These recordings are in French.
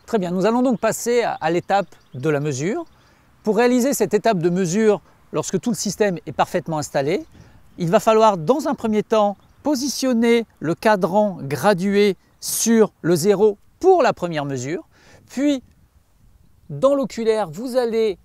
Très bien, nous allons donc passer à l'étape de la mesure. Pour réaliser cette étape de mesure, lorsque tout le système est parfaitement installé, il va falloir dans un premier temps positionner le cadran gradué sur le 0 pour la première mesure. Puis, dans l'oculaire, vous allez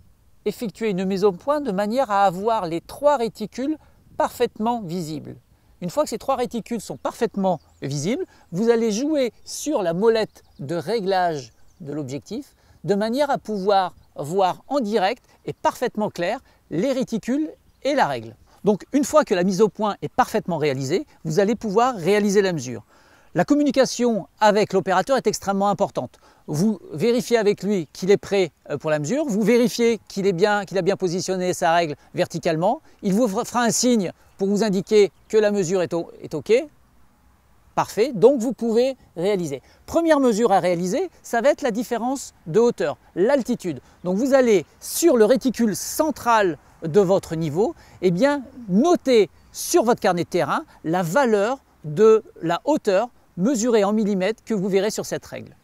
effectuer une mise au point de manière à avoir les 3 réticules parfaitement visibles. Une fois que ces 3 réticules sont parfaitement visibles, vous allez jouer sur la molette de réglage de l'objectif de manière à pouvoir voir en direct et parfaitement clair les réticules et la règle. Donc une fois que la mise au point est parfaitement réalisée, vous allez pouvoir réaliser la mesure. La communication avec l'opérateur est extrêmement importante. Vous vérifiez avec lui qu'il est prêt pour la mesure, vous vérifiez qu'il a bien positionné sa règle verticalement, il vous fera un signe pour vous indiquer que la mesure est OK. Parfait, donc vous pouvez réaliser. Première mesure à réaliser, ça va être la différence de hauteur, l'altitude. Donc vous allez sur le réticule central de votre niveau, noter sur votre carnet de terrain la valeur de la hauteur mesurée en millimètres que vous verrez sur cette règle.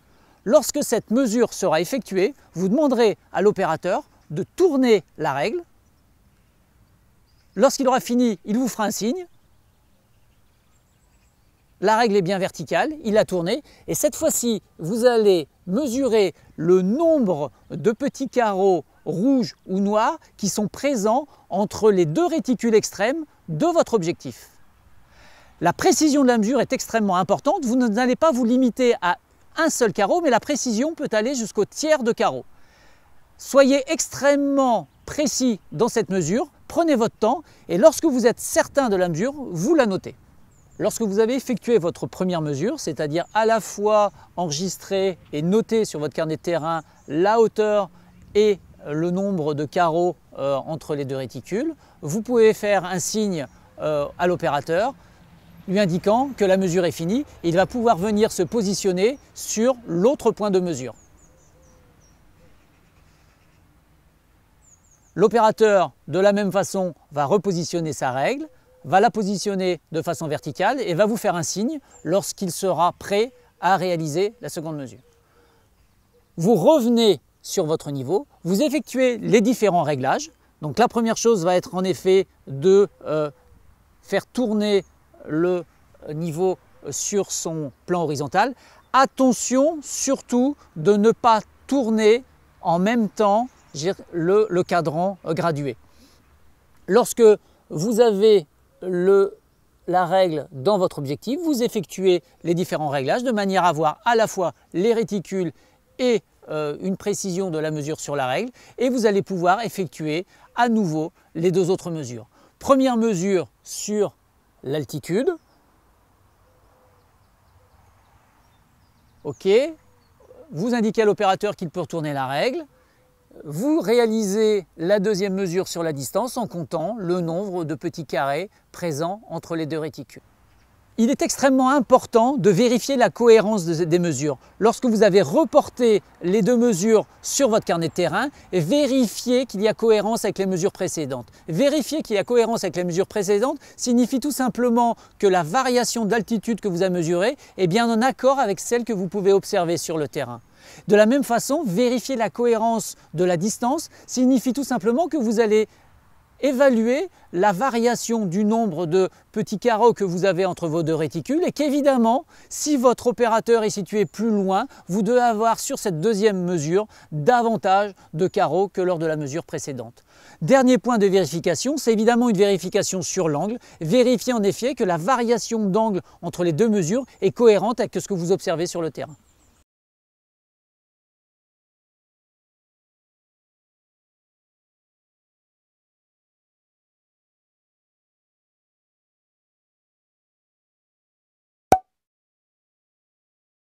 Lorsque cette mesure sera effectuée, vous demanderez à l'opérateur de tourner la règle. Lorsqu'il aura fini, il vous fera un signe. La règle est bien verticale, il a tourné et cette fois-ci, vous allez mesurer le nombre de petits carreaux rouges ou noirs qui sont présents entre les 2 réticules extrêmes de votre objectif. La précision de la mesure est extrêmement importante. Vous n'allez pas vous limiter à un seul carreau, mais la précision peut aller jusqu'au tiers de carreau. Soyez extrêmement précis dans cette mesure, prenez votre temps et lorsque vous êtes certain de la mesure, vous la notez. Lorsque vous avez effectué votre première mesure, c'est-à-dire à la fois enregistrer et noter sur votre carnet de terrain la hauteur et le nombre de carreaux entre les 2 réticules, vous pouvez faire un signe à l'opérateur lui indiquant que la mesure est finie et il va pouvoir venir se positionner sur l'autre point de mesure. L'opérateur, de la même façon, va repositionner sa règle, va la positionner de façon verticale et va vous faire un signe lorsqu'il sera prêt à réaliser la seconde mesure. Vous revenez sur votre niveau, vous effectuez les différents réglages. Donc la première chose va être en effet de faire tourner le niveau sur son plan horizontal. Attention surtout de ne pas tourner en même temps le cadran gradué. Lorsque vous avez la règle dans votre objectif, vous effectuez les différents réglages de manière à avoir à la fois les réticules et une précision de la mesure sur la règle et vous allez pouvoir effectuer à nouveau les 2 autres mesures. Première mesure sur l'altitude. OK. Vous indiquez à l'opérateur qu'il peut retourner la règle. Vous réalisez la deuxième mesure sur la distance en comptant le nombre de petits carrés présents entre les 2 réticules. Il est extrêmement important de vérifier la cohérence des mesures. Lorsque vous avez reporté les 2 mesures sur votre carnet de terrain, vérifiez qu'il y a cohérence avec les mesures précédentes. Vérifier qu'il y a cohérence avec les mesures précédentes signifie tout simplement que la variation d'altitude que vous avez mesurée est bien en accord avec celle que vous pouvez observer sur le terrain. De la même façon, vérifier la cohérence de la distance signifie tout simplement que vous allez évaluer la variation du nombre de petits carreaux que vous avez entre vos 2 réticules et qu'évidemment, si votre opérateur est situé plus loin, vous devez avoir sur cette deuxième mesure davantage de carreaux que lors de la mesure précédente. Dernier point de vérification, c'est évidemment une vérification sur l'angle. Vérifiez en effet que la variation d'angle entre les 2 mesures est cohérente avec ce que vous observez sur le terrain.